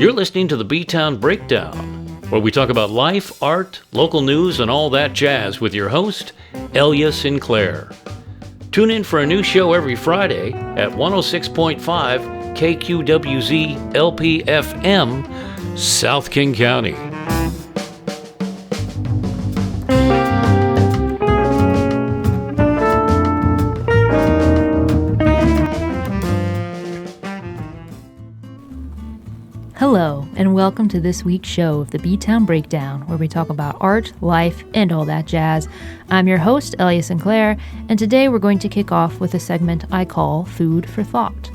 You're listening to the B-Town Breakdown, where we talk about life, art, local news, and all that jazz with your host, Elia Sinclair. Tune in for a new show every Friday at 106.5 KQWZ LP-FM, South King County. Hello, and welcome to this week's show of the B-Town Breakdown, where we talk about art, life, and all that jazz. I'm your host, Elia Sinclair, and today we're going to kick off with a segment I call Food for Thought.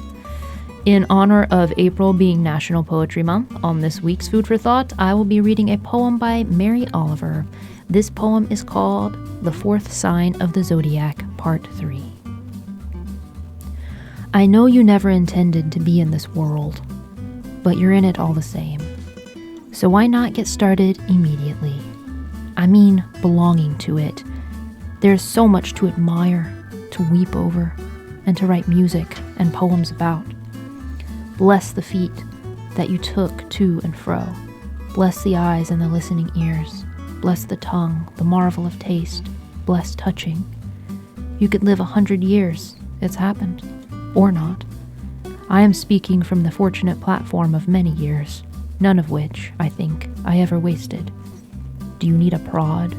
In honor of April being National Poetry Month, on this week's Food for Thought, I will be reading a poem by Mary Oliver. This poem is called The Fourth Sign of the Zodiac, Part 3. I know you never intended to be in this world, but you're in it all the same. So why not get started immediately? I mean, belonging to it. There's so much to admire, to weep over, and to write music and poems about. Bless the feet that you took to and fro. Bless the eyes and the listening ears. Bless the tongue, the marvel of taste. Bless touching. You could live 100 years. It's happened. Or not. I am speaking from the fortunate platform of many years, none of which, I think, I ever wasted. Do you need a prod?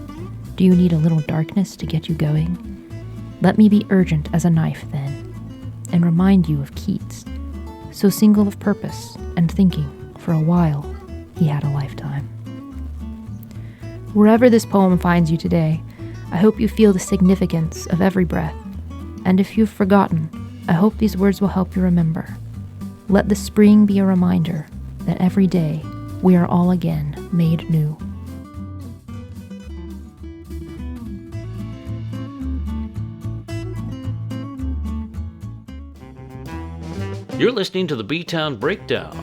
Do you need a little darkness to get you going? Let me be urgent as a knife, then, and remind you of Keats, so single of purpose and thinking, for a while, he had a lifetime. Wherever this poem finds you today, I hope you feel the significance of every breath, and if you've forgotten, I hope these words will help you remember. Let the spring be a reminder that every day we are all again made new. You're listening to the B-Town Breakdown,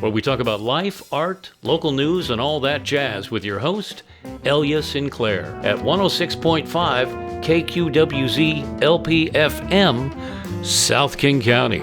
where we talk about life, art, local news, and all that jazz with your host, Elia Sinclair, at 106.5 KQWZ LP-FM, South King County.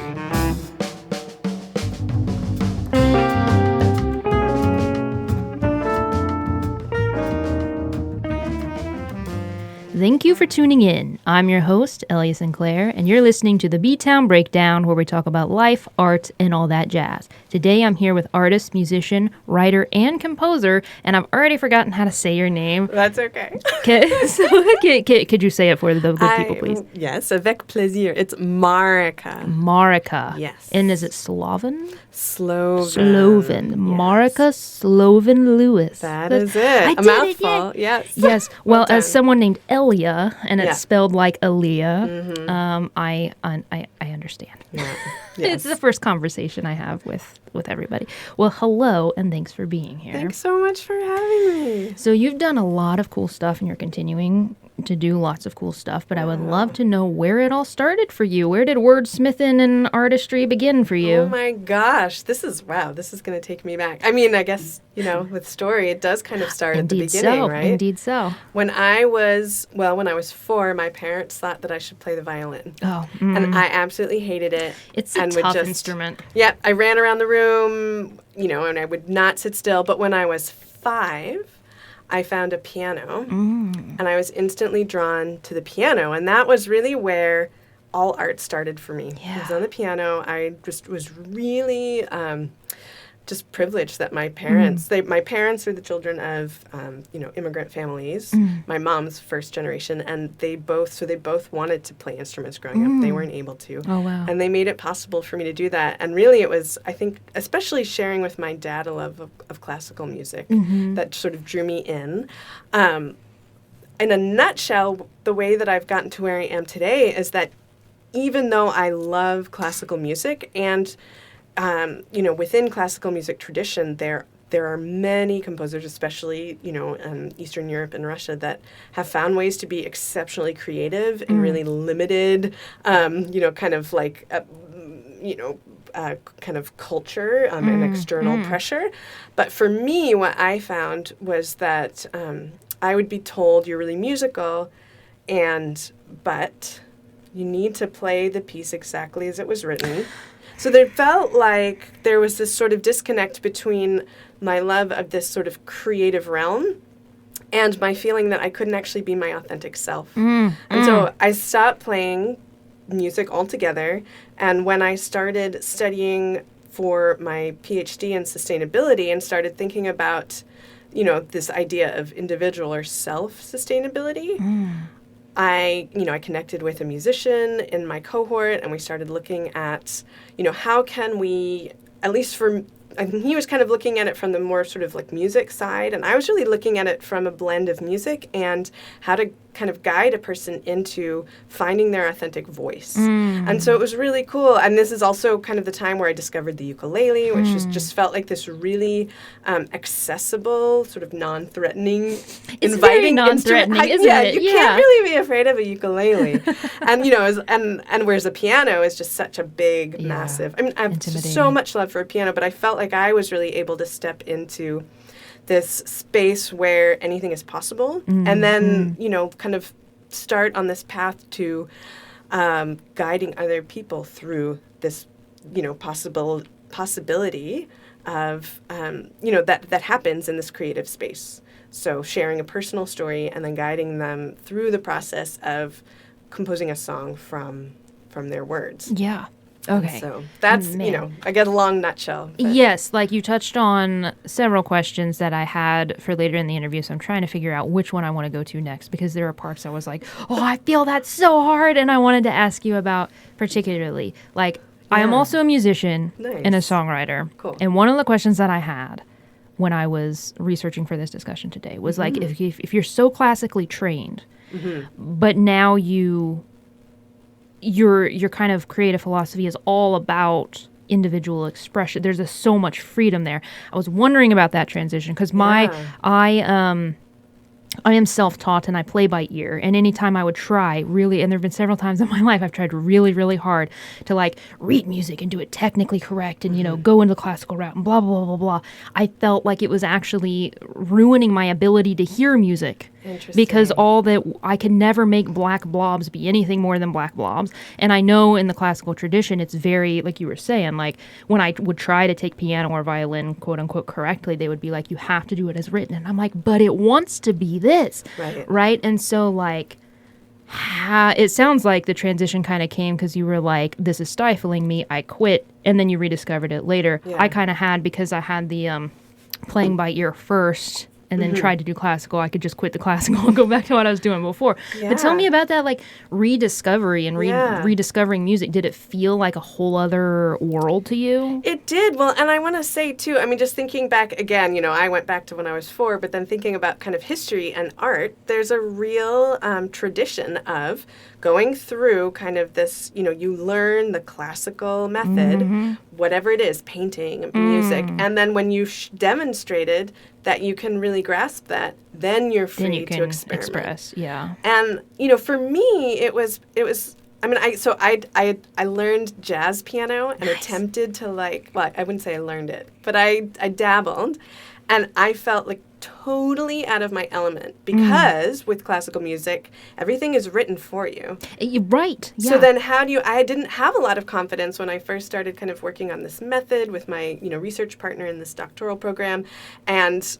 Thank you for tuning in. I'm your host, Elia Sinclair, and you're listening to the B-Town Breakdown, where we talk about life, art, and all that jazz. Today I'm here with artist, musician, writer, and composer, and I've already forgotten how to say your name. That's okay. Could you say it for the good people, please? Yes, avec plaisir. It's Marieke. Marieke. Yes. And is it Slovin? Slovin. Yes. Marieke Slovin Lewis. That is it. A mouthful. Yes. Yes. Well, as someone named Elia, and it's spelled like Mm-hmm. I understand. Yeah. It's the first conversation I have with everybody. Well, hello, and thanks for being here. Thanks so much for having me. So you've done a lot of cool stuff, and you're continuing to do lots of cool stuff, but I would love to know where it all started for you. Where did wordsmithing and artistry begin for you? Oh my gosh, this is going to take me back. I mean, I guess, with story, it does kind of start at the beginning, right? Indeed so. When I was 4, my parents thought that I should play the violin. Oh. And I absolutely hated it. It's a tough instrument. Yeah, I ran around the room, and I would not sit still. But when I was 5, I found a piano, and I was instantly drawn to the piano. And that was really where all art started for me. Yeah. I was on the piano. I just was really just privileged that my parents, my parents are the children of, immigrant families. My mom's first generation, and they both wanted to play instruments growing up. They weren't able to. Oh, wow. And they made it possible for me to do that. And really it was, I think, especially sharing with my dad a love of classical music that sort of drew me in. In a nutshell, the way that I've gotten to where I am today is that even though I love classical music and within classical music tradition, there are many composers, especially, Eastern Europe and Russia, that have found ways to be exceptionally creative in really limited, kind of like, kind of culture and external pressure. But for me, what I found was that I would be told, you're really musical, but You need to play the piece exactly as it was written. So there felt like there was this sort of disconnect between my love of this sort of creative realm and my feeling that I couldn't actually be my authentic self. And so I stopped playing music altogether. And when I started studying for my PhD in sustainability and started thinking about, this idea of individual or self-sustainability, I connected with a musician in my cohort, and we started looking at, how can we, at least for, I think he was kind of looking at it from the more sort of like music side, and I was really looking at it from a blend of music and how to kind of guide a person into finding their authentic voice. And so it was really cool. And this is also kind of the time where I discovered the ukulele, which just felt like this really accessible, sort of non-threatening, It's inviting very non-threatening, instrument. isn't it? You can't really be afraid of a ukulele. And, and whereas a piano is just such a big, massive, I mean, I have so much love for a piano, but I felt like I was really able to step into this space where anything is possible, and then, kind of start on this path to guiding other people through this, possibility of, that happens in this creative space. So sharing a personal story and then guiding them through the process of composing a song from their words. Yeah. Okay. So that's, I get a long nutshell. Yes, like you touched on several questions that I had for later in the interview, so I'm trying to figure out which one I want to go to next, because there are parts I was like, oh, I feel that so hard, and I wanted to ask you about particularly. Like, I am also a musician and a songwriter. Cool. And one of the questions that I had when I was researching for this discussion today was like, if you're so classically trained, but now your kind of creative philosophy is all about individual expression. There's so much freedom there. I was wondering about that transition because I am self-taught and I play by ear. And anytime I would try really, and there have been several times in my life I've tried really, really hard to like read music and do it technically correct and, go into the classical route and blah, blah, blah, blah. I felt like it was actually ruining my ability to hear music. Because I can never make black blobs be anything more than black blobs. And I know in the classical tradition, it's very, like you were saying, like when I would try to take piano or violin, quote unquote, correctly, they would be like, you have to do it as written. And I'm like, but it wants to be this. Right. And so like, it sounds like the transition kind of came because you were like, this is stifling me. I quit. And then you rediscovered it later. Yeah. I kind of had, because I had the playing by ear first and then tried to do classical, I could just quit the classical and go back to what I was doing before. Yeah. But tell me about that, like, rediscovery and rediscovering music. Did it feel like a whole other world to you? It did. Well, and I want to say, too, I mean, just thinking back again, I went back to when I was 4, but then thinking about kind of history and art, there's a real tradition of going through kind of this, you learn the classical method, whatever it is, painting, music, and then when you've demonstrated that you can really grasp that, then you're free to experiment. Express, yeah. And, for me, it was I mean, I learned jazz piano and attempted to I wouldn't say I learned it, but I dabbled, and I felt like totally out of my element because with classical music, everything is written for you. Right. Yeah. So then I didn't have a lot of confidence when I first started kind of working on this method with my, research partner in this doctoral program. And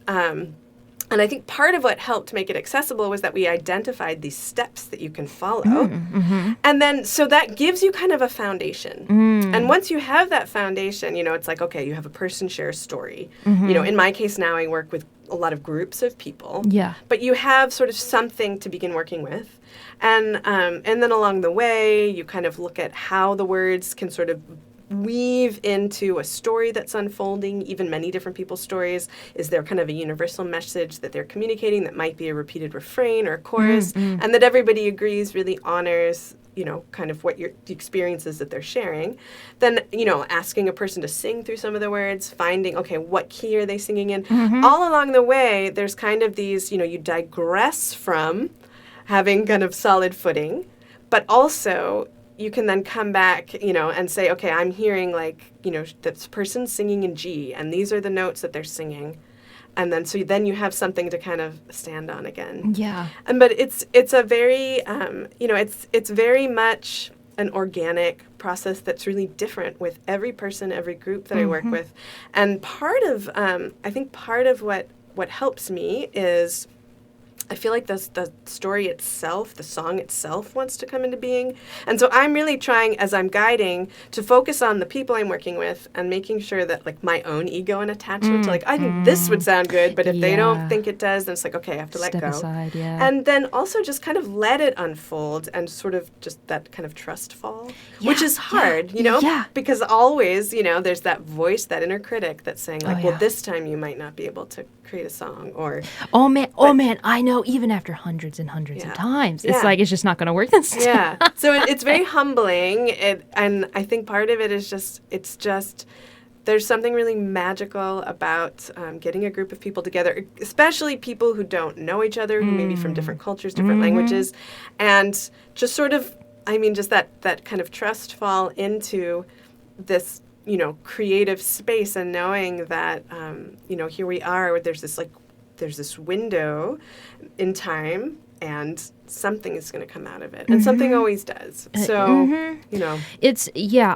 I think part of what helped make it accessible was that we identified these steps that you can follow. And then, so that gives you kind of a foundation. And once you have that foundation, it's like, okay, you have a person share a story. In my case now, I work with a lot of groups of people. Yeah. But you have sort of something to begin working with. And then along the way, you kind of look at how the words can sort of weave into a story that's unfolding, even many different people's stories. Is there kind of a universal message that they're communicating that might be a repeated refrain or a chorus, and that everybody agrees really honors, kind of what the experiences that they're sharing. Then, asking a person to sing through some of the words, finding, okay, what key are they singing in? All along the way, there's kind of these, you digress from having kind of solid footing, but also you can then come back, and say, okay, I'm hearing this person singing in G, and these are the notes that they're singing. And then then you have something to kind of stand on again. Yeah. But it's a very it's very much an organic process that's really different with every person, every group that I work with. And part of I think part of what helps me is I feel like the story itself, the song itself wants to come into being. And so I'm really trying, as I'm guiding, to focus on the people I'm working with and making sure that, like, my own ego and attachment to, like, I think this would sound good, but if they don't think it does, then it's like, okay, I have to let go. Step aside, yeah. And then also just kind of let it unfold and sort of just that kind of trust fall, which is hard, you know, because always, you know, there's that voice, that inner critic that's saying, like, well, this time you might not be able to create a song, or oh man, I know, even after hundreds and hundreds of times, it's like it's just not going to work this time. So it's very humbling, and I think part of it is just there's something really magical about getting a group of people together, especially people who don't know each other, who may be from different cultures, different languages, and just sort of, I mean, just that kind of trust fall into this, you know, creative space, and knowing that, you know, here we are, there's this window in time, and something is going to come out of it. And something always does. So, you know.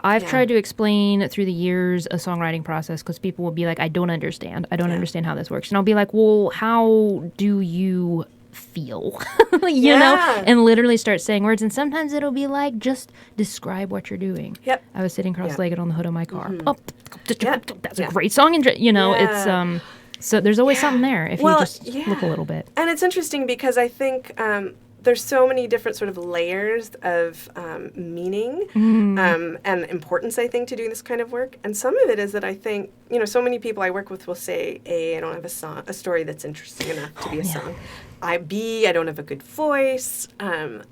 I've tried to explain through the years a songwriting process, because people will be like, I don't understand how this works. And I'll be like, well, how do you feel? you know? And literally start saying words. And sometimes it'll be like, just describe what you're doing. Yep. I was sitting cross-legged on the hood of my car. Oh, that's a great song. And, you know, it's... So there's always something there if you just look a little bit. And it's interesting because I think there's so many different sort of layers of meaning and importance, I think, to doing this kind of work. And some of it is that I think, you know, so many people I work with will say, A, I don't have a story that's interesting enough to be a song. B, I don't have a good voice,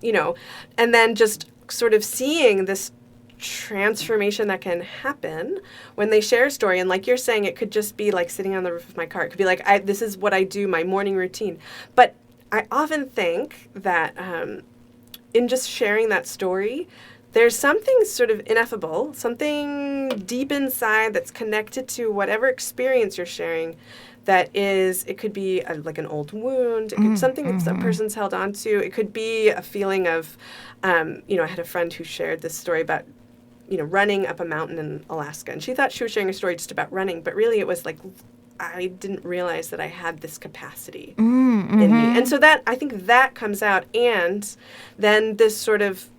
you know, and then just sort of seeing this transformation that can happen when they share a story. And like you're saying, it could just be like sitting on the roof of my car. It could be like, this is what I do, my morning routine. But I often think that in just sharing that story, there's something sort of ineffable, something deep inside that's connected to whatever experience you're sharing. That is, it could be like an old wound. It could be something that some person's held on to. It could be a feeling of, you know, I had a friend who shared this story about, you know, running up a mountain in Alaska. And she thought she was sharing a story just about running, but really it was like, I didn't realize that I had this capacity in me. And so that, I think that comes out. And then this sort of,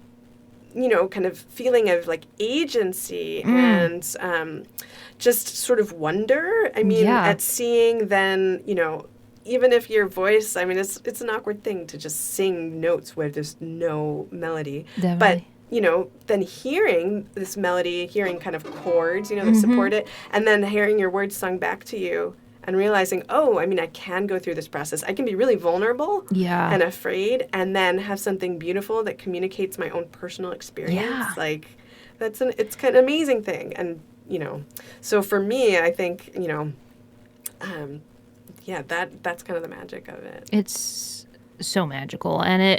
you know, kind of feeling of like agency and just sort of wonder. I mean, at seeing then, you know, even if your voice, I mean, it's an awkward thing to just sing notes where there's no melody. Definitely. But, you know, then hearing this melody, hearing kind of chords, you know, that support it, and then hearing your words sung back to you and realizing, oh, I mean, I can go through this process. I can be really vulnerable and afraid, and then have something beautiful that communicates my own personal experience. Yeah. Like, it's kind of amazing thing. And, you know, so for me, I think, you know, that's kind of the magic of it. It's so magical. And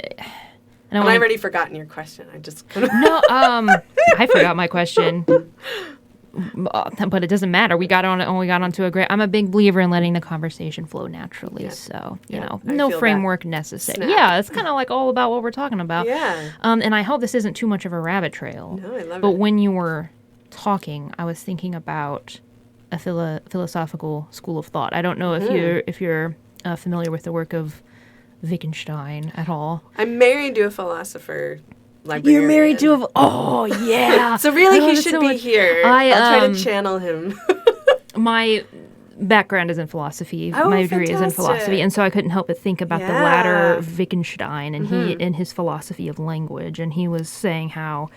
I've already forgotten your question. I just I forgot my question, but it doesn't matter. We got onto a great. I'm a big believer in letting the conversation flow naturally. Yeah. So you know, no framework necessary. Snap. Yeah, it's kind of like all about what we're talking about. Yeah. And I hope this isn't too much of a rabbit trail. No, I love it. But when you were talking, I was thinking about a philosophical school of thought. I don't know if you're familiar with the work of Wittgenstein at all. I'm married to a philosopher librarian. You're married to oh yeah. So really he should be here. I'll try to channel him. My background is in philosophy. My degree is in philosophy, and so I couldn't help but think about the latter Wittgenstein and he in his philosophy of language, and he was saying how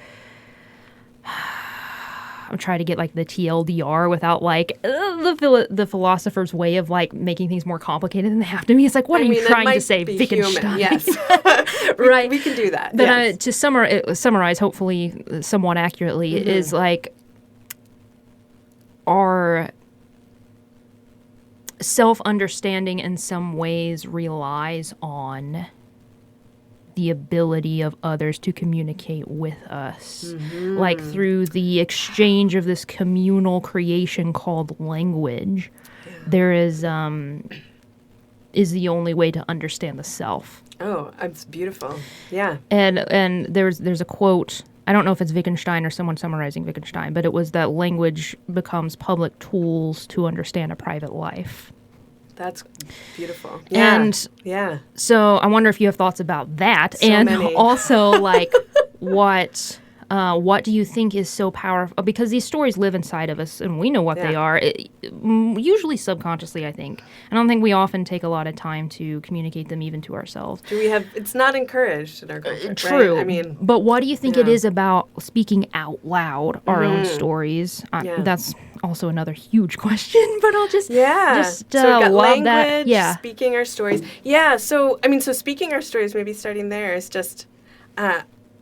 I'm trying to get like the TLDR without like the philosopher's way of like making things more complicated than they have to be. It's like, what are you trying to say, Wittgenstein? Yes, right. We can do that. But to summarize, hopefully somewhat accurately, is like our self-understanding in some ways relies on the ability of others to communicate with us, like through the exchange of this communal creation called language. there is the only way to understand the self. Oh, it's beautiful. Yeah. And there's a quote. I don't know if it's Wittgenstein or someone summarizing Wittgenstein, but it was that language becomes public tools to understand a private life. That's beautiful. Yeah. And yeah. So I wonder if you have thoughts about that, So and many. also like what do you think is so powerful? Because these stories live inside of us, and we know what they are. Usually subconsciously, I think. I don't think we often take a lot of time to communicate them even to ourselves. Do we have? It's not encouraged in our culture. True. Right? I mean, but what do you think it is about speaking out loud our own stories? That's also another huge question, but I'll just so we've got love language, that. Yeah. speaking our stories. Yeah. So speaking our stories, maybe starting there is just.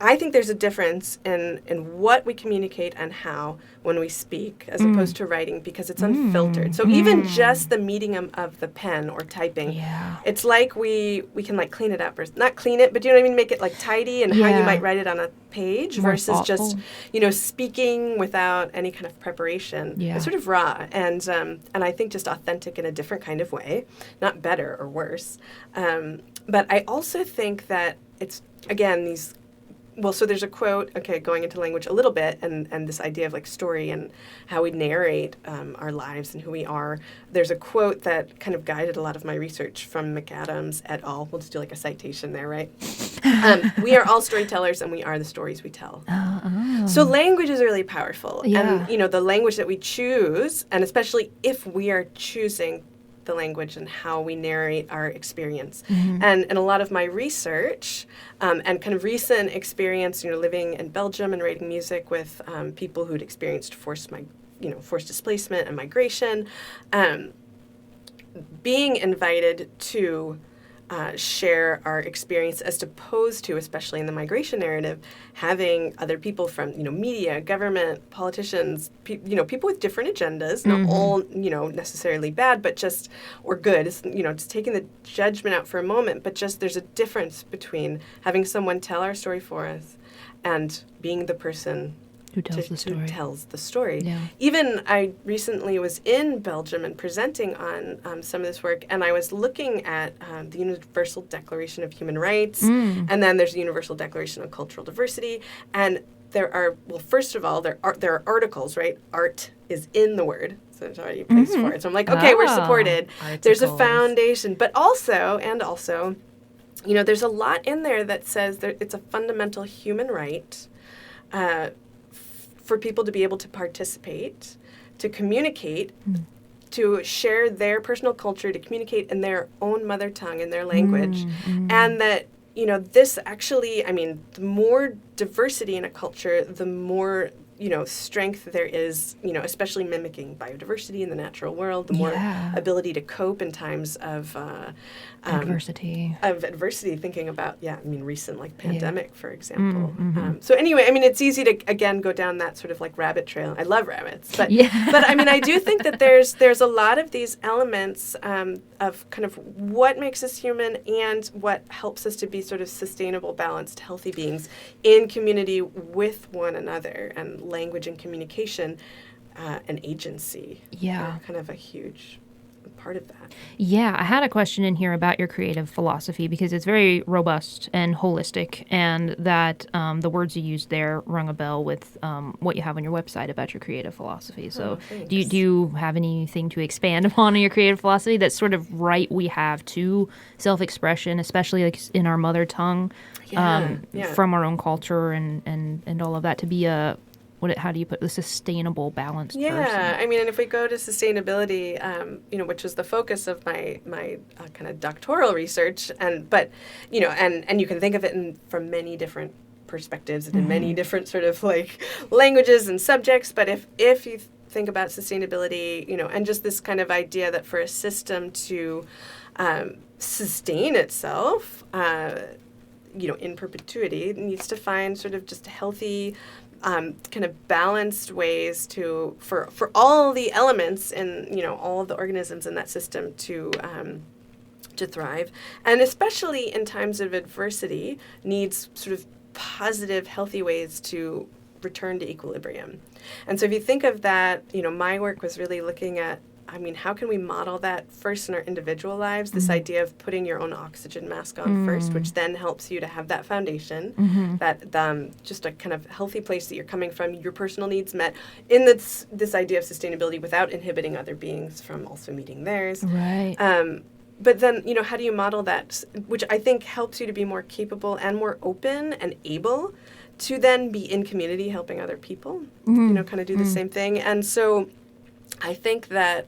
I think there's a difference in what we communicate and how when we speak as opposed to writing, because it's unfiltered. So even just the medium of the pen or typing, it's like we can like clean it up, or not clean it, but do you know what I mean? Make it like tidy and how you might write it on a page More versus thoughtful. just, speaking without any kind of preparation. Yeah. It's sort of raw and I think just authentic in a different kind of way, not better or worse. But I also think that it's, again, so there's a quote, going into language a little bit, and this idea of like story and how we narrate our lives and who we are. There's a quote that kind of guided a lot of my research from McAdams et al. We'll just do like a citation there, right? We are all storytellers, and we are the stories we tell. So language is really powerful. Yeah. And, the language that we choose, and especially if we are choosing the language and how we narrate our experience. And in a lot of my research and kind of recent experience, living in Belgium and writing music with people who'd experienced forced displacement and migration, being invited to share our experience as opposed to, especially in the migration narrative, having other people from, media, government, politicians, people with different agendas, not all, necessarily bad, but just, or good, just taking the judgment out for a moment, but just there's a difference between having someone tell our story for us and being the person Who tells the story. Yeah. Yeah. Even I recently was in Belgium and presenting on some of this work, and I was looking at the Universal Declaration of Human Rights, and then there's the Universal Declaration of Cultural Diversity, and there are, first of all, there are articles, right? Art is in the word, so there's already a place for it. So I'm like, okay, we're supported. Articles. There's a foundation, but also, there's a lot in there that says that it's a fundamental human right for people to be able to participate, to communicate, to share their personal culture, to communicate in their own mother tongue, in their language. And that, this actually, the more diversity in a culture, the more, strength there is, especially mimicking biodiversity in the natural world, the more ability to cope in times of adversity. Thinking about, recent like pandemic, for example. So anyway, it's easy to, again, go down that sort of like rabbit trail. I love rabbits, but I do think that there's a lot of these elements of kind of what makes us human and what helps us to be sort of sustainable, balanced, healthy beings in community with one another, and language and communication and agency are kind of a huge part of that. Yeah, I had a question in here about your creative philosophy, because it's very robust and holistic, and that the words you used there rung a bell with what you have on your website about your creative philosophy. So do you have anything to expand upon in your creative philosophy that's sort of right we have to self-expression, especially like in our mother tongue, from our own culture and all of that, to be how do you put the sustainable, balanced person? And if we go to sustainability, which was the focus of my kind of doctoral research, but you can think of it from many different perspectives and in many different sort of like languages and subjects. But if you think about sustainability, and just this kind of idea that for a system to sustain itself, in perpetuity, it needs to find sort of just healthy, kind of balanced ways for all the elements in all of the organisms in that system to thrive, and especially in times of adversity, needs sort of positive, healthy ways to return to equilibrium. And so if you think of that, my work was really looking at I mean, how can we model that first in our individual lives? This idea of putting your own oxygen mask on first, which then helps you to have that foundation, that just a kind of healthy place that you're coming from, your personal needs met, in this idea of sustainability without inhibiting other beings from also meeting theirs. Right. But then, how do you model that, which I think helps you to be more capable and more open and able to then be in community helping other people, kind of do the same thing. And so I think that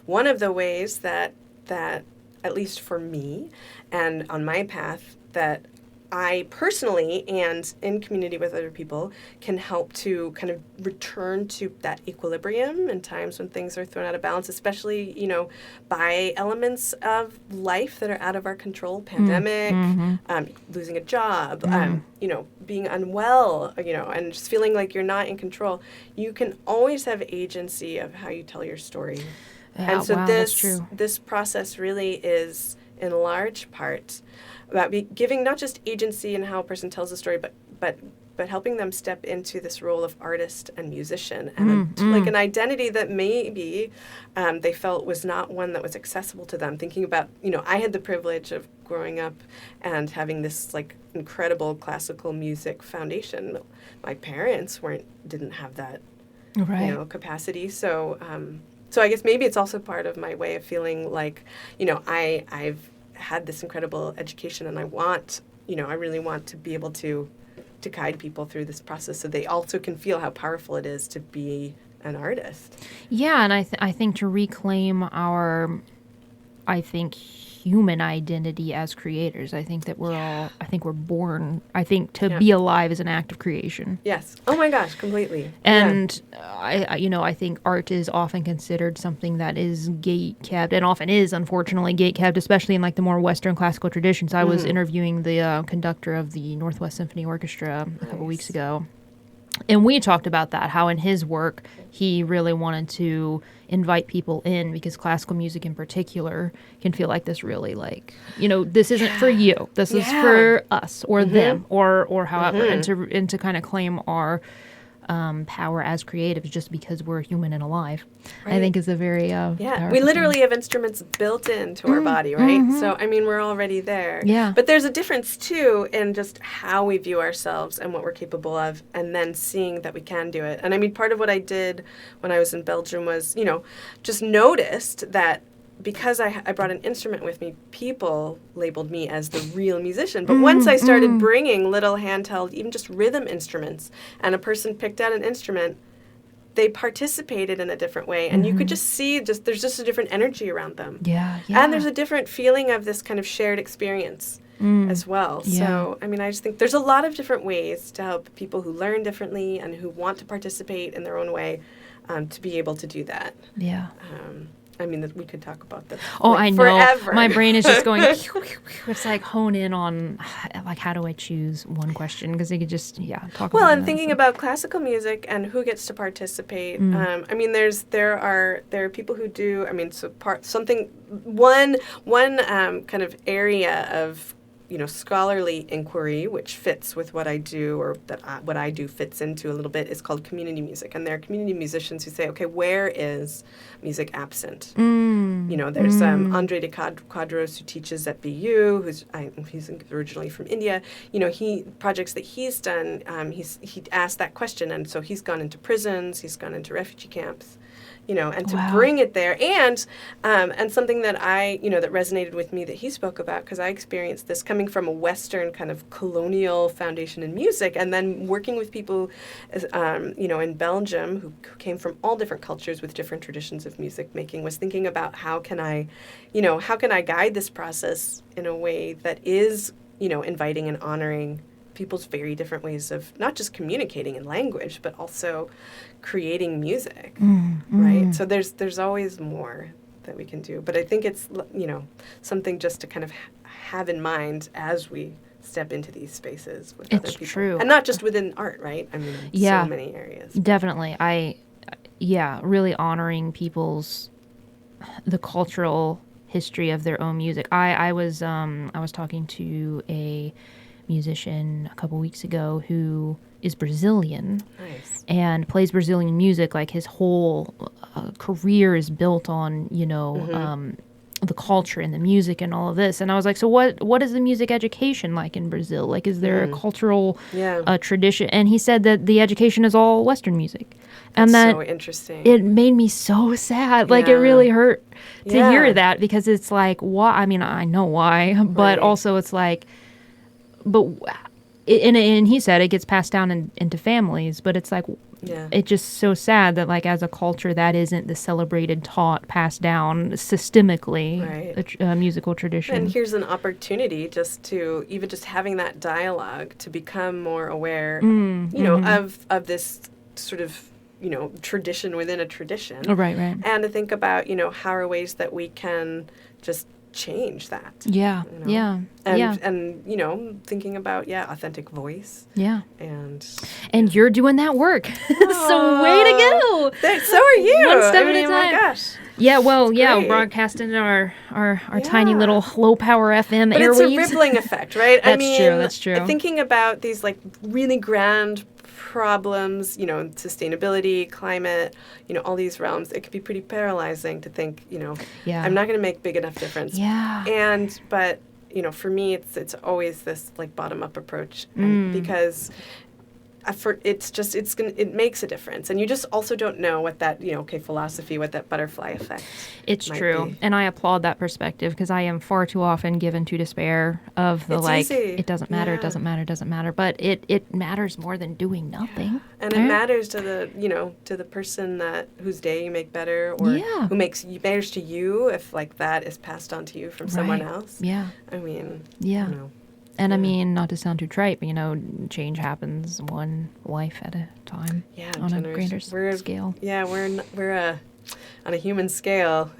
one of the ways that at least for me and on my path, that I personally and in community with other people can help to kind of return to that equilibrium in times when things are thrown out of balance, especially, by elements of life that are out of our control, pandemic, losing a job, being unwell, and just feeling like you're not in control. You can always have agency of how you tell your story. Yeah, and so that's true. This process really is in large part about giving not just agency in how a person tells a story, but helping them step into this role of artist and musician, and like an identity that maybe they felt was not one that was accessible to them. Thinking about, I had the privilege of growing up and having this like incredible classical music foundation. My parents didn't have that, capacity. So I guess maybe it's also part of my way of feeling like, I've had this incredible education, and I really want to be able to guide people through this process so they also can feel how powerful it is to be an artist. Yeah, and I think to reclaim our, human identity as creators. I think that we're born, to be alive is an act of creation. Yes. Oh my gosh, completely. And I think art is often considered something that is gate-kept, and often is, unfortunately, gate-kept, especially in like the more Western classical traditions. I was interviewing the conductor of the Northwest Symphony Orchestra a couple weeks ago. And we talked about that, how in his work he really wanted to invite people in, because classical music in particular can feel like this really this isn't for you. This is for us or them or however, and to kind of claim our power as creatives just because we're human and alive. Right. I think is a very we literally have instruments built into our body, right? So I mean, we're already there. Yeah. But there's a difference too in just how we view ourselves and what we're capable of, and then seeing that we can do it. And I mean, part of what I did when I was in Belgium was, just noticed that because I brought an instrument with me, people labeled me as the real musician. But once I started bringing little handheld, even just rhythm instruments, and a person picked out an instrument, they participated in a different way. And you could just see, there's just a different energy around them. Yeah. And there's a different feeling of this kind of shared experience as well. Yeah. So, I mean, I just think there's a lot of different ways to help people who learn differently and who want to participate in their own way to be able to do that. Yeah. I mean, we could talk about this. I know. Forever. My brain is just going. It's like hone in on, like, how do I choose one question? Because you could just talk. Well, about and thinking about classical music and who gets to participate. I mean, there are people who do. I mean, one kind of area of scholarly inquiry, which fits with what I do, or what I do fits into a little bit, is called community music. And there are community musicians who say, okay, where is music absent? There's Andre de Quadros, who teaches at BU, he's originally from India. Projects that he's done, he asked that question, and so he's gone into prisons, he's gone into refugee camps. And to bring it there, and something that that resonated with me that he spoke about, because I experienced this coming from a Western kind of colonial foundation in music, and then working with people, in Belgium who came from all different cultures with different traditions of music making, was thinking about how can I guide this process in a way that is, inviting and honoring people's very different ways of not just communicating in language, but also creating music, right? So there's always more that we can do. But I think it's, something just to kind of have in mind as we step into these spaces with other people. It's true. And not just within art, right? I mean, so many areas. Definitely. Really honoring the cultural history of their own music. I was talking to a musician a couple weeks ago who is Brazilian. Nice. And plays Brazilian music. Like his whole career is built on, the culture and the music and all of this. And I was like, so what is the music education like in Brazil? Like, is there a cultural tradition? And he said that the education is all Western music. And That's so interesting. It made me so sad. Like, it really hurt to hear that, because it's like, why? I mean, I know why, but also it's like, and he said it gets passed down into families, but it's like, it's just so sad that, like, as a culture, that isn't the celebrated, taught, passed down systemically, the musical tradition. And here's an opportunity just having that dialogue to become more aware, of this sort of, tradition within a tradition. Oh, right. And to think about, how are ways that we can just change that. And thinking about authentic voice. And you're doing that work. So way to go. So are you. One step at a time. My gosh. We're broadcasting our tiny little low power FM airwaves. It's a rippling effect, right? That's true. Thinking about these like really grand problems, sustainability, climate, all these realms, it could be pretty paralyzing to think, I'm not going to make big enough difference. But for me, it's always this like bottom up approach, because it makes a difference, and you just also don't know what that philosophy, what that butterfly effect. It's true, be. And I applaud that perspective, because I am far too often given to despair of the easy. It doesn't matter, it doesn't matter, but it matters more than doing nothing. And it matters to the person whose day you make better, or who matters to you, if like that is passed on to you from someone else. I mean, And I mean, not to sound too trite, but, change happens one life at a time on a grander scale. Yeah, we're on a human scale.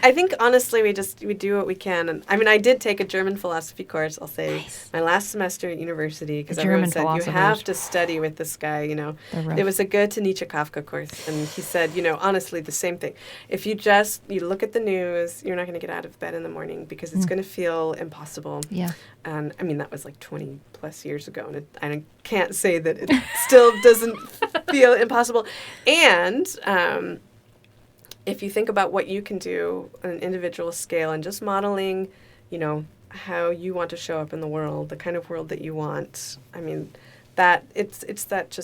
I think honestly we do what we can. And I mean, I did take a German philosophy course, I'll say, my last semester at university, because everyone said you have to study with this guy, It was a Goethe Nietzsche Kafka course, and he said, honestly, the same thing. If you look at the news, you're not going to get out of bed in the morning, because it's going to feel impossible. And I mean, that was like 20 plus years ago, and I can't say that it still doesn't feel impossible. And if you think about what you can do on an individual scale, and just modeling, how you want to show up in the world, the kind of world that you want, I mean, that it's that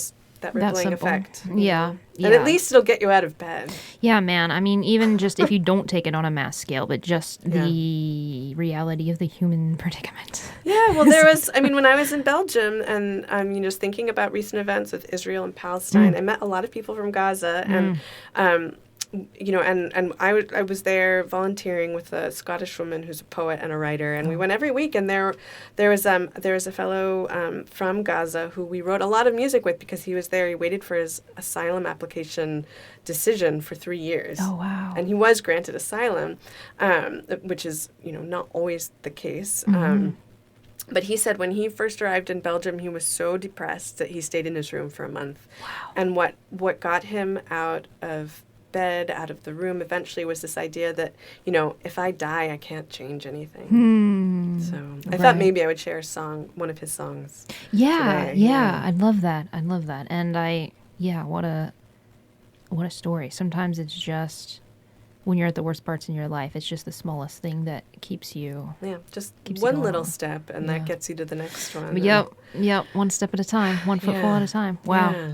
rippling effect. And at least it'll get you out of bed. Yeah, man. I mean, even just if you don't take it on a mass scale, but just the reality of the human predicament. Yeah, well, there was, when I was in Belgium, and just thinking about recent events with Israel and Palestine, I met a lot of people from Gaza, and and I was there volunteering with a Scottish woman who's a poet and a writer, and we went every week. And there was a fellow from Gaza who we wrote a lot of music with, because he was there. He waited for his asylum application decision for 3 years. Oh, wow! And he was granted asylum, which is not always the case. But he said when he first arrived in Belgium, he was so depressed that he stayed in his room for a month. Wow! And what got him out of bed, out of the room, eventually was this idea that, if I die, I can't change anything. So I thought maybe I would share one of his songs. Yeah. I'd love that. And what a story. Sometimes it's just, when you're at the worst parts in your life, it's just the smallest thing that keeps you. Yeah, just one little step, and that gets you to the next one. Yep. One step at a time, one footfall at a time. Wow. Yeah.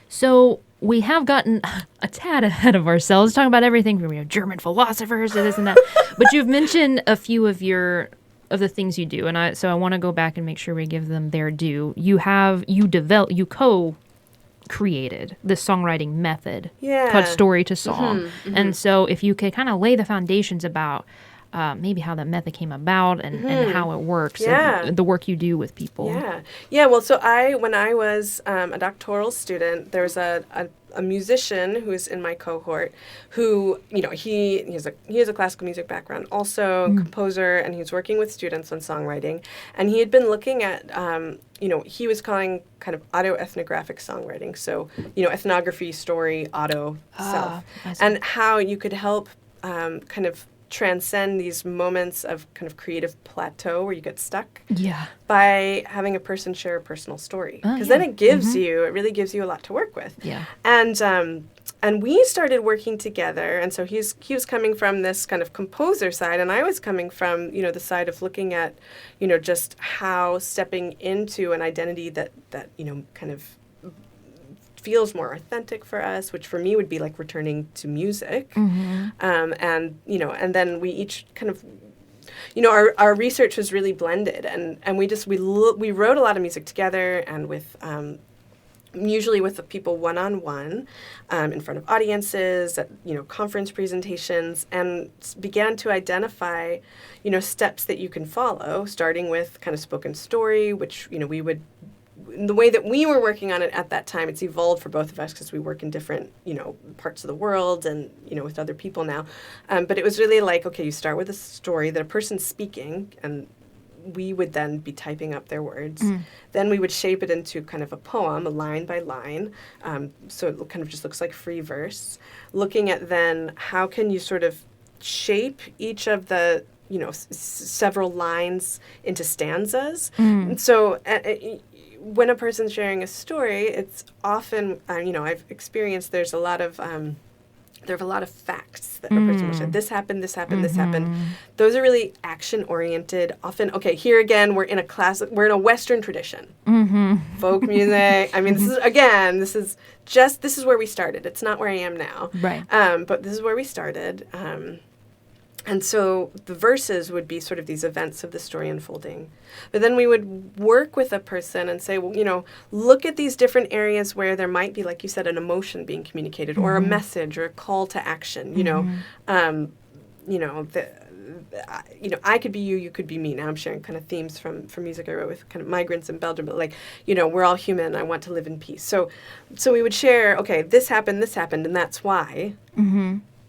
So we have gotten a tad ahead of ourselves, talking about everything from German philosophers to this and that. But you've mentioned a few of the things you do, and I want to go back and make sure we give them their due. You co-created this songwriting method called Story to Song, and so if you could kind of lay the foundations about maybe how that method came about and how it works, and the work you do with people. Well, so when I was a doctoral student, there was a musician who's in my cohort who, he has a classical music background, also a composer, and he's working with students on songwriting. And he had been looking at, he was calling kind of autoethnographic songwriting. So, ethnography, story, auto, self. And how you could help kind of transcend these moments of kind of creative plateau where you get stuck Yeah. by having a person share a personal story. Oh, Because yeah. then it really gives you a lot to work with. Yeah. And we started working together, and so he was coming from this kind of composer side, and I was coming from, the side of looking at, just how stepping into an identity that kind of feels more authentic for us, which for me would be like returning to music. And then we each kind of, our research was really blended, and we wrote a lot of music together, and with usually with the people one-on-one, in front of audiences, at conference presentations, and began to identify steps that you can follow, starting with kind of spoken story, which we would, the way that we were working on it at that time, it's evolved for both of us because we work in different parts of the world and with other people now, but it was really like, okay, you start with a story that a person's speaking, and we would then be typing up their words. Then we would shape it into kind of a poem, a line by line. So it kind of just looks like free verse. Looking at then how can you sort of shape each of the, several lines into stanzas. And so when a person's sharing a story, it's often, I've experienced there are a lot of facts that a person will say. This happened, this happened, this happened. Those are really action-oriented. Often, okay, here again, we're in a Western tradition. Folk music. I mean, this is where we started. It's not where I am now. Right. But this is where we started. And so the verses would be sort of these events of the story unfolding. But then we would work with a person and say, well, look at these different areas where there might be, like you said, an emotion being communicated or a message or a call to action. I could be you could be me. Now I'm sharing kind of themes from music I wrote with kind of migrants in Belgium, but we're all human. I want to live in peace. So we would share, okay, this happened, and that's why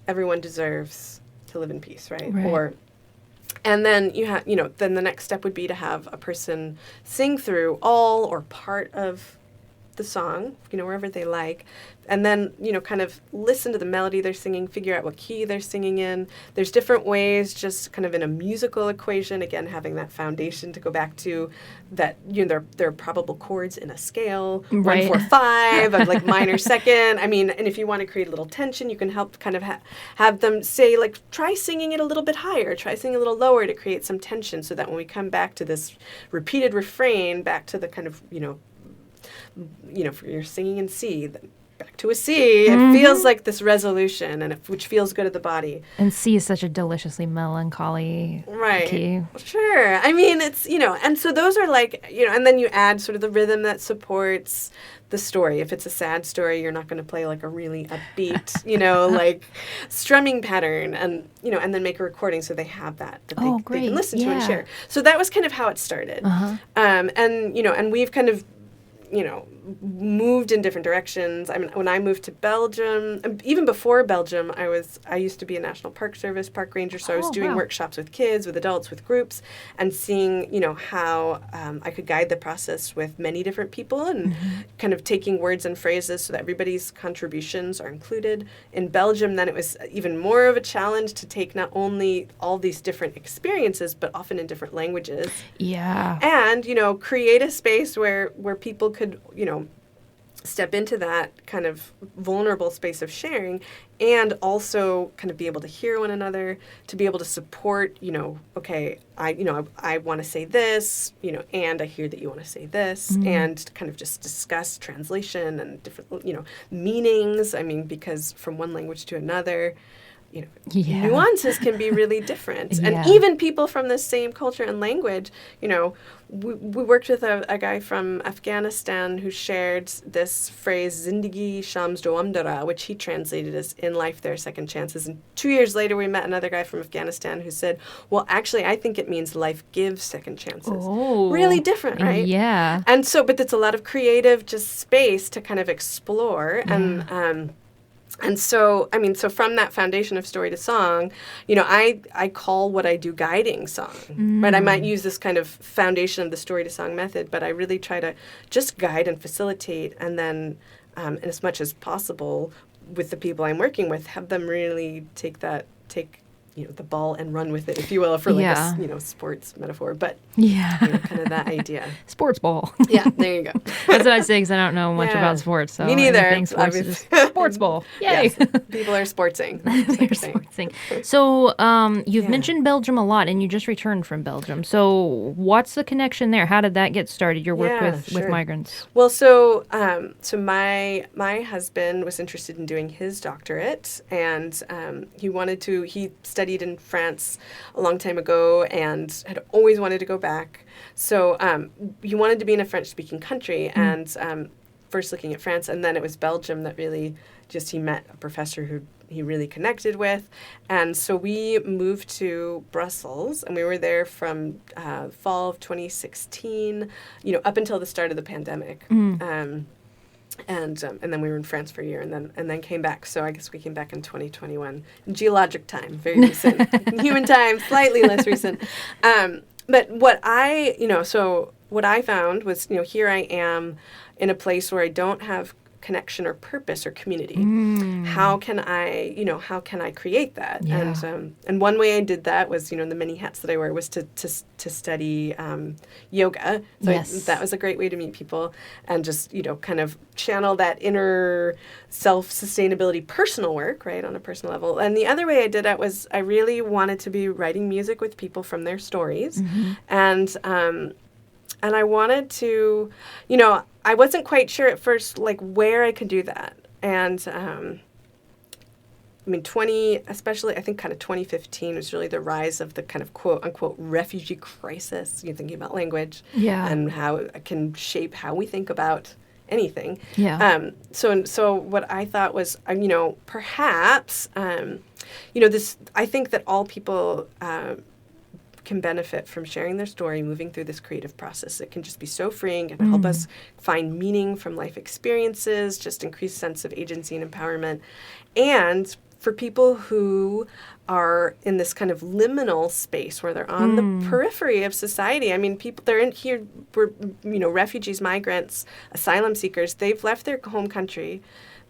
everyone deserves to live in peace, right? And then you have, then the next step would be to have a person sing through all or part of the song, wherever they like, and then, kind of listen to the melody they're singing, figure out what key they're singing in. There's different ways, just kind of in a musical equation, again, having that foundation to go back to that, there are probable chords in a scale, right. 1, 4, 5, of like minor second. I mean, and if you want to create a little tension, you can help kind of have them say, like, try singing it a little bit higher, try singing a little lower to create some tension so that when we come back to this repeated refrain, back to the kind of, for your singing in C, back to a C, it feels like this resolution, and which feels good at the body. And C is such a deliciously melancholy key. Sure. I mean, it's, and so those are like, and then you add sort of the rhythm that supports the story. If it's a sad story, you're not going to play like a really upbeat, like strumming pattern, and, and then make a recording so they have that they can listen to and share. So that was kind of how it started. And, and we've kind of, moved in different directions. I mean, when I moved to Belgium, even before Belgium, I used to be a National Park Service park ranger, so I was doing workshops with kids, with adults, with groups, and seeing, how I could guide the process with many different people and kind of taking words and phrases so that everybody's contributions are included. In Belgium, then it was even more of a challenge to take not only all these different experiences, but often in different languages. Yeah. And, create a space where people could, step into that kind of vulnerable space of sharing, and also kind of be able to hear one another, to be able to support, okay, I want to say this, and I hear that you want to say this, and kind of just discuss translation and different, meanings. I mean, because from one language to another, nuances can be really different. And even people from the same culture and language, we worked with a guy from Afghanistan who shared this phrase, Zindagi Shams Doam Dara, which he translated as in life there are second chances. And 2 years later, we met another guy from Afghanistan who said, well, actually, I think it means life gives second chances. Oh. Really different, right? Yeah. And so, but it's a lot of creative just space to kind of explore. And so, I mean, so from that foundation of story to song, I call what I do guiding song, right? I might use this kind of foundation of the story to song method, but I really try to just guide and facilitate, and then, and as much as possible with the people I'm working with, have them really take the ball and run with it, if you will, for like Yeah. a sports metaphor, but Yeah. kind of that idea. Sports ball. Yeah, there you go. That's what I say because I don't know much Yeah. about sports. So Me neither, anything sports is obviously. just sports ball. Yay. Yes, people are sportsing. That's what They're you're saying. sportsing. So you've Yeah. mentioned Belgium a lot, and you just returned from Belgium. So what's the connection there? How did that get started? Your work Yeah, with sure. migrants. Well, so my husband was interested in doing his doctorate, and he studied in France a long time ago and had always wanted to go back. So he wanted to be in a French-speaking country, and first looking at France, and then it was Belgium that really he met a professor who he really connected with. And so we moved to Brussels, and we were there from fall of 2016, up until the start of the pandemic. And then we were in France for a year, and then came back. So I guess we came back in 2021, geologic time, very recent. Human time, slightly less recent. But what I found was, here I am in a place where I don't have connection or purpose or community. How can I create that? Yeah. And one way I did that was, the many hats that I wear was to study yoga. So Yes. that was a great way to meet people and just, kind of channel that inner self-sustainability personal work, right, on a personal level. And the other way I did it was I really wanted to be writing music with people from their stories. And I wanted to, I wasn't quite sure at first, like, where I could do that. And, especially, I think kind of 2015 was really the rise of the kind of quote-unquote refugee crisis. You're thinking about language. Yeah. And how it can shape how we think about anything. Yeah. So what I thought was, perhaps, I think that all people can benefit from sharing their story, moving through this creative process. It can just be so freeing and help us find meaning from life experiences, just increased sense of agency and empowerment. And for people who are in this kind of liminal space where they're on the periphery of society. I mean, they're in here, refugees, migrants, asylum seekers, they've left their home country.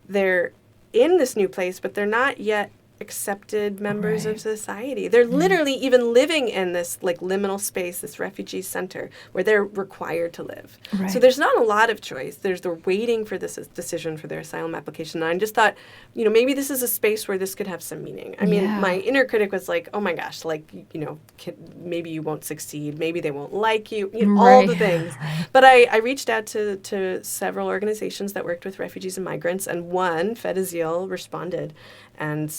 They're in this new place, but they're not yet accepted members of society. They're literally even living in this like liminal space, this refugee center where they're required to live. Right. So there's not a lot of choice. They're waiting for this decision for their asylum application. And I just thought, maybe this is a space where this could have some meaning. I mean, my inner critic was like, oh my gosh, like, maybe you won't succeed. Maybe they won't like you, all the things. But I reached out to several organizations that worked with refugees and migrants, and one, Fedazil, responded. And,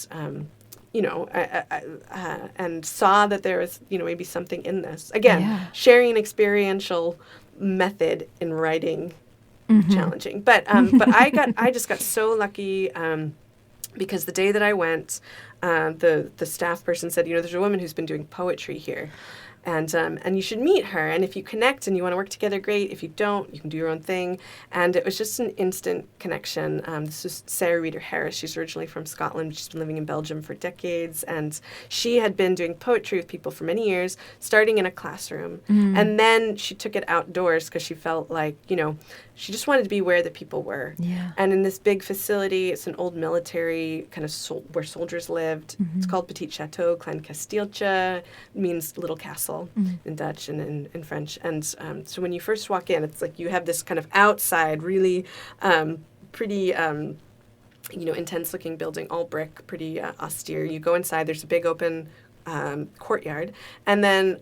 and saw that there was, maybe something in this. Again, sharing an experiential method in writing, challenging. But I just got so lucky because the day that I went, the staff person said, there's a woman who's been doing poetry here. And you should meet her. And if you connect and you want to work together, great. If you don't, you can do your own thing. And it was just an instant connection. This is Sarah Reeder Harris. She's originally from Scotland. She's been living in Belgium for decades. And she had been doing poetry with people for many years, starting in a classroom. And then she took it outdoors because she felt like, she just wanted to be where the people were. Yeah. And in this big facility, it's an old military kind of where soldiers lived. It's called Petit Chateau, Klein Kasteeltje, means little castle in Dutch and in French. And so when you first walk in, it's like you have this kind of outside, really pretty, intense-looking building, all brick, pretty austere. You go inside, there's a big open courtyard, and then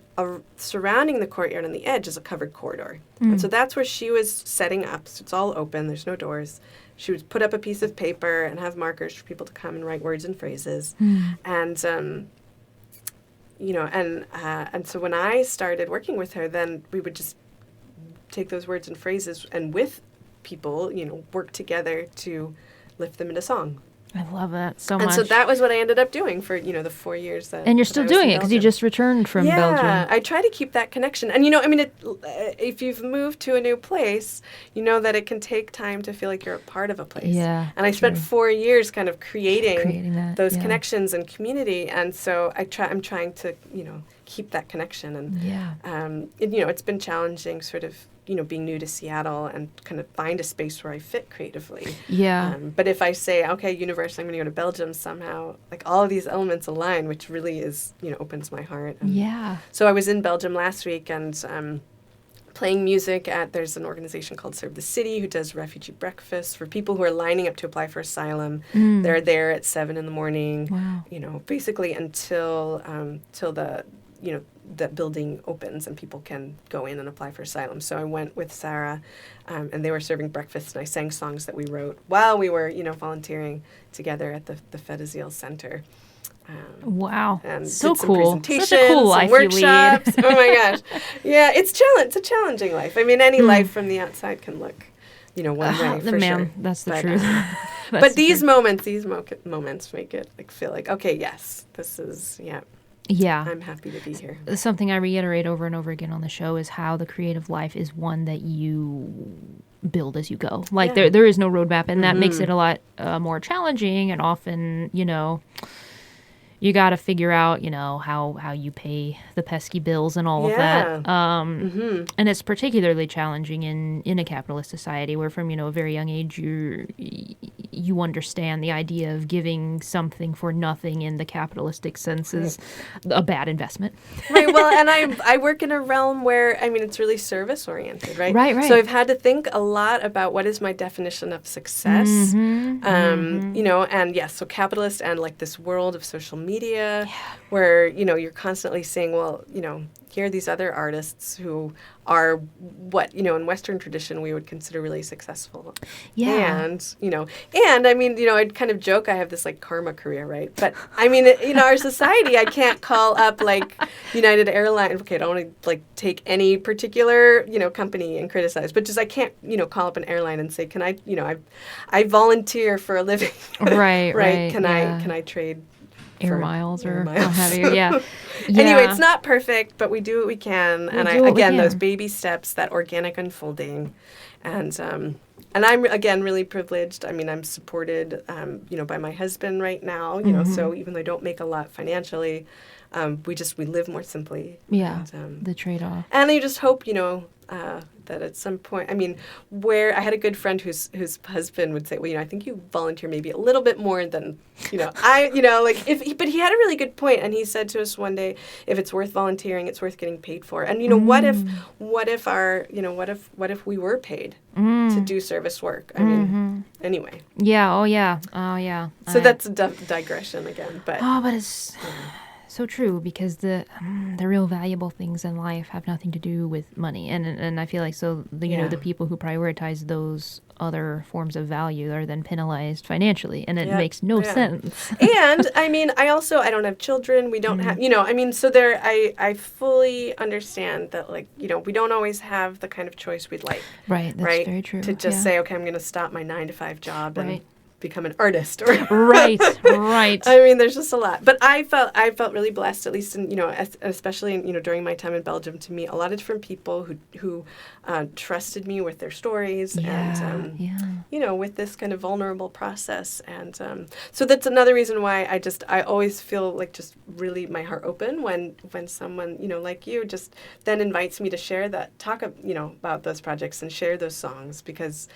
surrounding the courtyard on the edge is a covered corridor. And so that's where she was setting up. So it's all open, there's no doors. She would put up a piece of paper and have markers for people to come and write words and phrases. And so when I started working with her, then we would just take those words and phrases and with people, work together to lift them into song. I love that so much. And so that was what I ended up doing for, the 4 years that And you're still doing it because you just returned from Belgium. Yeah, I try to keep that connection. And, if you've moved to a new place, you know that it can take time to feel like you're a part of a place. Yeah. And I spent 4 years kind of creating that, those connections and community. And so I'm trying to, keep that connection. And, it's been challenging sort of being new to Seattle and kind of find a space where I fit creatively. Yeah. But if I say, okay, universe, I'm going to go to Belgium somehow, like all of these elements align, which really is, opens my heart. And Yeah. so I was in Belgium last week and playing music there's an organization called Serve the City who does refugee breakfasts for people who are lining up to apply for asylum. They're there at 7 a.m. Wow. Basically until till the building opens and people can go in and apply for asylum. So I went with Sarah, and they were serving breakfast, and I sang songs that we wrote while we were, volunteering together at the Fedazil Center. Wow. And so did some cool. presentations, Such a cool some life workshops. you lead. Oh my gosh. Yeah, it's a challenging life. I mean, any life from the outside can look, one way for sure. That's the But, truth. But these moments make it feel like, okay, yes, this is, Yeah. I'm happy to be here. Something I reiterate over and over again on the show is how the creative life is one that you build as you go. Like there is no roadmap, and that makes it a lot more challenging, and often, you got to figure out, how you pay the pesky bills and all of that. And it's particularly challenging in a capitalist society where from, a very young age you understand the idea of giving something for nothing in the capitalistic sense is a bad investment. Right. Well, and I work in a realm where, it's really service oriented, right? Right. So I've had to think a lot about what is my definition of success, and yes, so capitalist and like this world of social media where, you're constantly saying, well, here are these other artists who are what, in Western tradition we would consider really successful. Yeah. And, I'd kind of joke I have this like karma career, right? But our society, I can't call up like United Airlines. Okay, I don't want to like take any particular, company and criticize, but just I can't, call up an airline and say, can I, I volunteer for a living. Right. Can I trade air miles or miles. what have you? Yeah. Anyway, it's not perfect, but we do what we can. We Those baby steps, that organic unfolding. And I'm, again, really privileged. I'm supported, by my husband right now, so even though I don't make a lot financially, we live more simply. Yeah, and, the trade-off. And you just hope, that at some point, where I had a good friend whose husband would say, well, I think you volunteer maybe a little bit more than, but he had a really good point, and he said to us one day, if it's worth volunteering, it's worth getting paid for. And, what if we were paid to do service work? Anyway. Yeah, oh yeah. So that's a digression again, but. Oh, but it's so true, because the real valuable things in life have nothing to do with money, and I feel like the people who prioritize those other forms of value are then penalized financially, and it makes no sense. And I don't have children. We don't have so there I fully understand that we don't always have the kind of choice we'd like. Right, that's very true. To just say, okay, I'm going to stop my 9-to-5 job and become an artist, or right. There's just a lot, but I felt really blessed, at least in especially in during my time in Belgium, to meet a lot of different people who trusted me with their stories and with this kind of vulnerable process, and so that's another reason why I always feel like just really my heart open when someone like you just then invites me to share that, talk about those projects and share those songs, because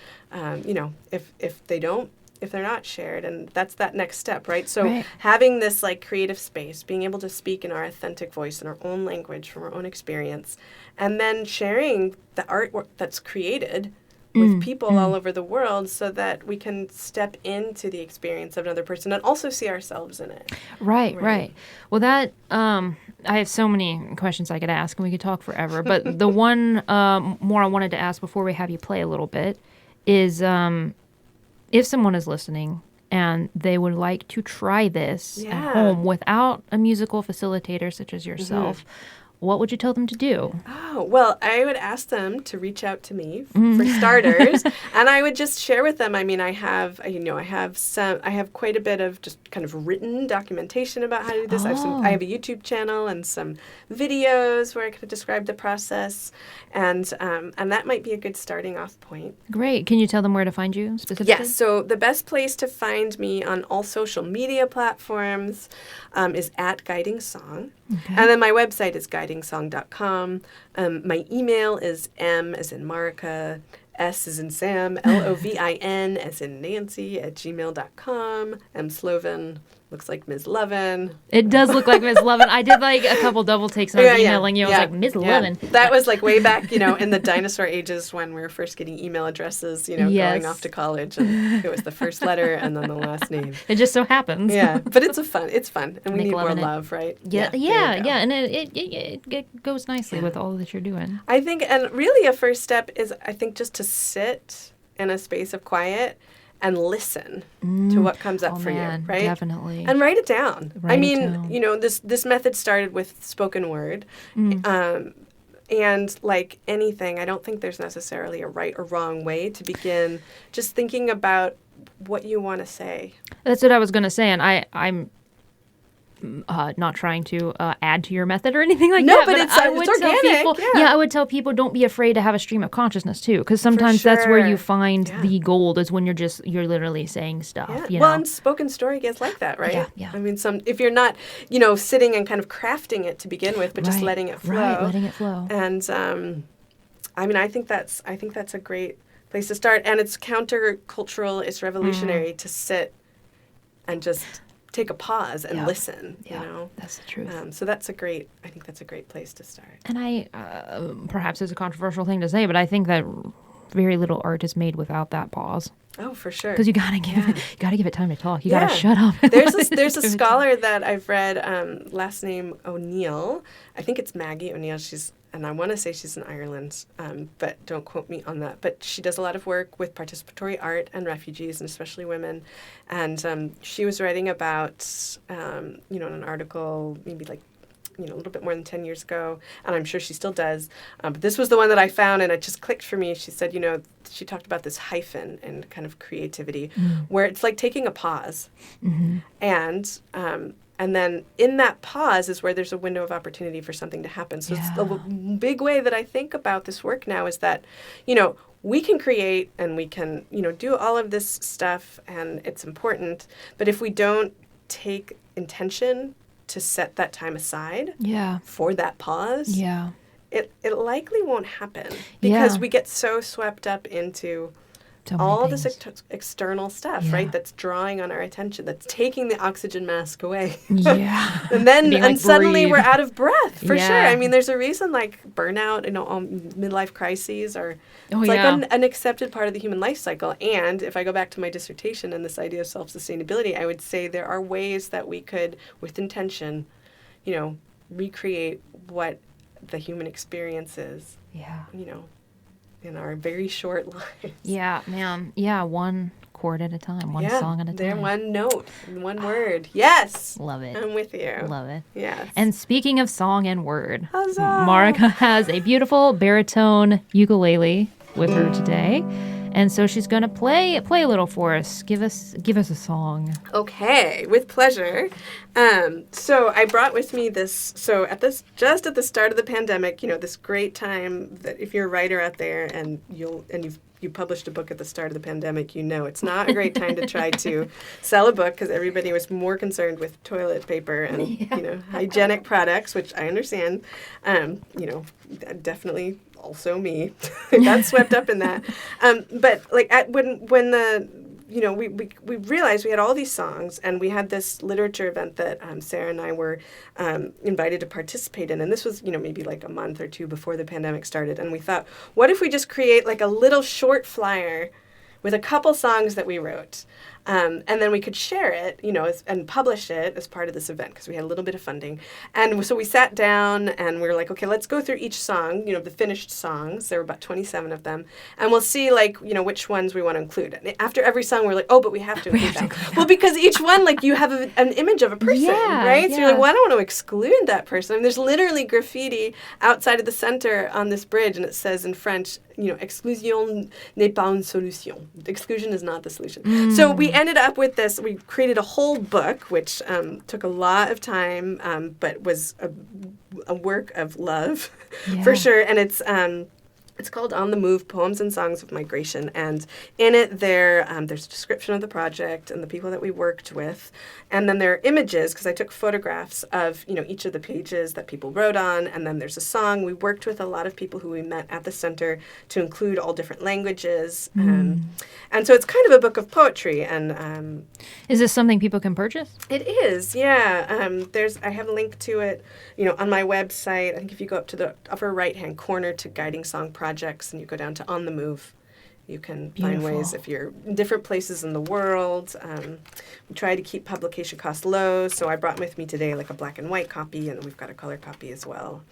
if they're not shared, and that's that next step, right? So having this like creative space, being able to speak in our authentic voice, in our own language, from our own experience, and then sharing the artwork that's created with people all over the world, so that we can step into the experience of another person and also see ourselves in it. Right. Well, that I have so many questions I could ask, and we could talk forever. But the one more I wanted to ask before we have you play a little bit is, if someone is listening and they would like to try this at home without a musical facilitator such as yourself, what would you tell them to do? Oh, well, I would ask them to reach out to me for starters, and I would just share with them. I have quite a bit of just kind of written documentation about how to do this. I have a YouTube channel and some videos where I could describe the process, and that might be a good starting off point. Great. Can you tell them where to find you specifically? Yes. So the best place to find me on all social media platforms is at Guiding Song, and then my website is guiding guidingsong.com. My email is M as in Marieke, S as in Sam, Lovin as in Nancy @gmail.com. M Slovin. Looks like Ms. Lovin. It does look like Ms. Lovin. I did like a couple double takes when I was emailing you. I was like, Ms. Lovin. That was like way back, in the dinosaur ages when we were first getting email addresses, going off to college. And it was the first letter and then the last name. It just so happens. Yeah, but it's fun. And we need more love, right? Yeah. And it goes nicely with all that you're doing. I think, and really a first step is, I think, just to sit in a space of quiet and listen to what comes up for you, right? Definitely. And write it down. This method started with spoken word. And like anything, I don't think there's necessarily a right or wrong way to begin just thinking about what you want to say. That's what I was going to say, and I'm not trying to add to your method or anything like that. No, but it's organic. I would tell people, don't be afraid to have a stream of consciousness too, because sometimes that's where you find the gold is when you're literally saying stuff. Yeah. Well, and spoken story gets like that, right? Yeah. I mean, if you're not, sitting and kind of crafting it to begin with, but just letting it flow. Right, letting it flow. And I think that's a great place to start, and it's countercultural. It's revolutionary to sit and just take a pause and listen, That's the truth. So I think that's a great place to start. And I, perhaps it's a controversial thing to say, but I think that very little art is made without that pause. Oh, for sure. Because you gotta give it time to talk. You gotta shut up. There's a scholar that I've read, last name O'Neill. I think it's Maggie O'Neill. And I want to say she's in Ireland, but don't quote me on that. But she does a lot of work with participatory art and refugees, and especially women. And she was writing about, in an article, maybe like, a little bit more than 10 years ago, and I'm sure she still does. But this was the one that I found, and it just clicked for me. She said, she talked about this hyphen and kind of creativity, where it's like taking a pause. And then in that pause is where there's a window of opportunity for something to happen. So it's the big way that I think about this work now is that, we can create and we can, do all of this stuff, and it's important. But if we don't take intention to set that time aside for that pause, it likely won't happen because we get so swept up into all this external stuff, right? That's drawing on our attention, that's taking the oxygen mask away. And suddenly we're out of breath, for sure. I mean, there's a reason like burnout, midlife crises are an accepted part of the human life cycle. And if I go back to my dissertation and this idea of self-sustainability, I would say there are ways that we could, with intention, recreate what the human experience is. In our very short lives. Yeah, man. Yeah, one chord at a time, one song at a time. One note, one word. Yes. Love it. I'm with you. Love it. Yes. And speaking of song and word, Huzzah! Marieke has a beautiful baritone ukulele with her today. And so she's going to play a little for us. Give us a song. Okay, with pleasure. So I brought with me this. So just at the start of the pandemic, this great time that if you're a writer out there and you published a book at the start of the pandemic, it's not a great time to try to sell a book because everybody was more concerned with toilet paper and hygienic products, which I understand. Definitely. Also me, got swept up in that. But like when the we realized we had all these songs and we had this literature event that Sarah and I were invited to participate in, and this was maybe like a month or two before the pandemic started, and we thought, what if we just create like a little short flyer with a couple songs that we wrote. And then we could share it, and publish it as part of this event because we had a little bit of funding. And so we sat down and we were like, okay, let's go through each song, the finished songs. There were about 27 of them. And we'll see, which ones we want to include. And after every song, we're like, oh, but we have to include that. Well, because each one, you have an image of a person, right? So you're like, well, I don't want to exclude that person. I mean, there's literally graffiti outside of the center on this bridge, and it says in French, exclusion n'est pas une solution. Exclusion is not the solution. So we ended up with this. We created a whole book, which took a lot of time, but was a work of love for sure. And it's It's called On the Move, Poems and Songs of Migration. And in it, there's a description of the project and the people that we worked with. And then there are images, because I took photographs of, each of the pages that people wrote on. And then there's a song. We worked with a lot of people who we met at the center to include all different languages. And so it's kind of a book of poetry. And is this something people can purchase? it is, yeah. I have a link to it, on my website. I think if you go up to the upper right-hand corner to Guiding Song Projects and you go down to On the Move, you can find ways if you're in different places in the world. We try to keep publication costs low, so I brought with me today like a black and white copy, and we've got a color copy as well.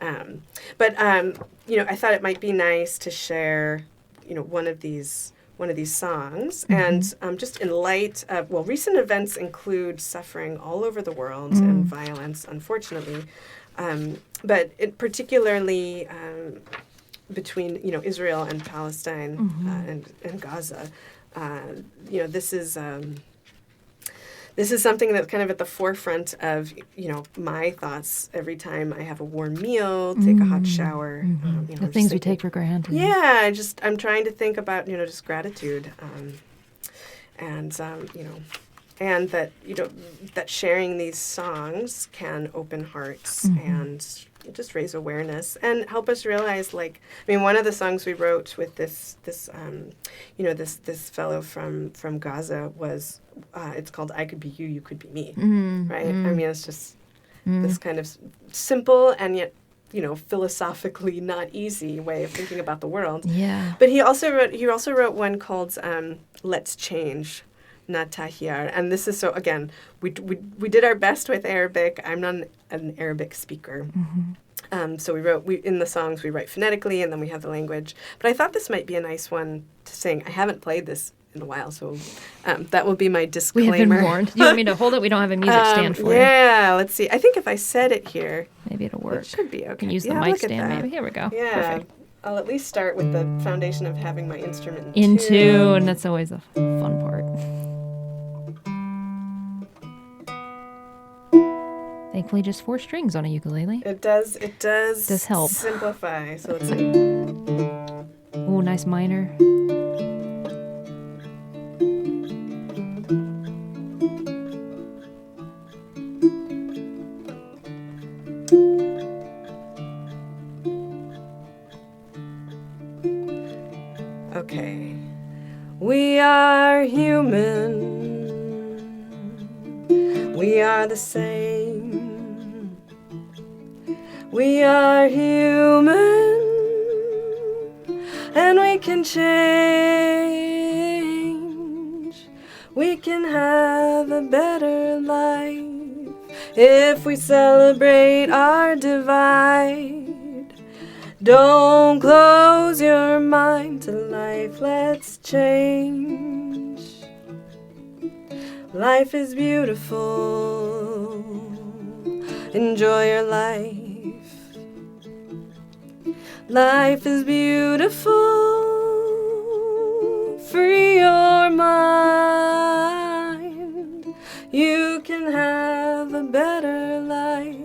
But I thought it might be nice to share, one of these songs. And just in light of, recent events include suffering all over the world and violence, unfortunately. But it particularly between, Israel and Palestine and Gaza. This is something that's kind of at the forefront of, my thoughts every time I have a warm meal, take a hot shower. The things we take for granted. Yeah, I'm trying to think about, just gratitude. And that, that sharing these songs can open hearts and just raise awareness and help us realize, one of the songs we wrote with this fellow from Gaza was, it's called I Could Be You, You Could Be Me, right? It's just this kind of simple and yet, philosophically not easy way of thinking about the world. Yeah. But he also wrote one called Let's Change, Natahiyar. And this is, so again, we did our best with Arabic. I'm not an Arabic speaker. So in the songs we write phonetically, and then we have the language. But I thought this might be a nice one to sing. I haven't played this in a while, so that will be my disclaimer. We have been warned. You want me to hold it? We don't have a music stand for it. Yeah, let's see. I think if I set it here, maybe it'll work. It should be okay. You can use the mic stand, maybe. Here we go. Yeah. Perfect. I'll at least start with the foundation of having my instrument in tune. That's always a fun part. Thankfully, just 4 strings on a ukulele. It does help. Simplify. So let's see. Oh, nice minor. Okay. We are human. We are the same. We are human, and we can change. We can have a better life if we celebrate our divide. Don't close your mind to life, let's change. Life is beautiful, enjoy your life. Life is beautiful, free your mind. You can have a better life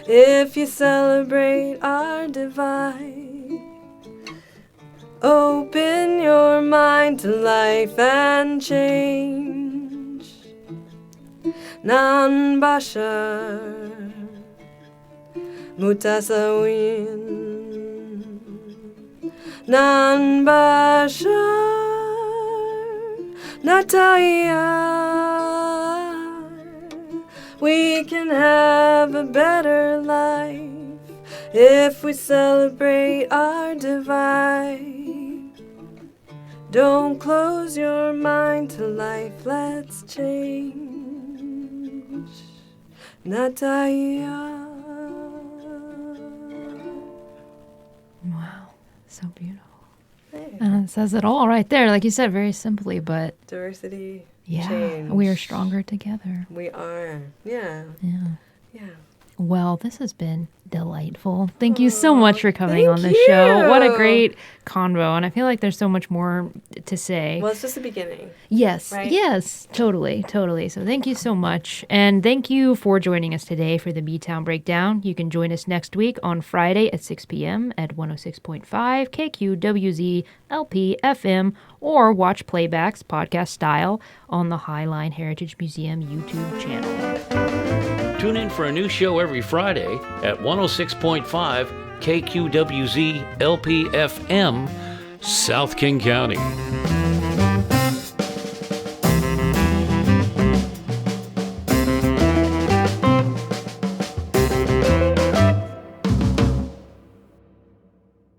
if you celebrate our divide. Open your mind to life and change. Nan bashar mutasawin. Nan bashar natayar. We can have a better life if we celebrate our divide. Don't close your mind to life, let's change. Nataya. Wow, so beautiful. It says it all right there, like you said, very simply, but diversity, yeah, change. We are stronger together. We are, yeah. Yeah. Yeah. Well, this has been delightful. Thank you so much for coming on the thank show. What a you. great convo. And I feel like there's so much more to say. Well, it's just the beginning. Yes. Right? Yes. Totally. So thank you so much. And thank you for joining us today for the B-Town Breakdown. You can join us next week on Friday at 6 p.m. at 106.5 KQWZ LP FM, or watch playbacks podcast style on the Highline Heritage Museum YouTube channel. Tune in for a new show every Friday at 106.5 KQWZ LP FM, South King County.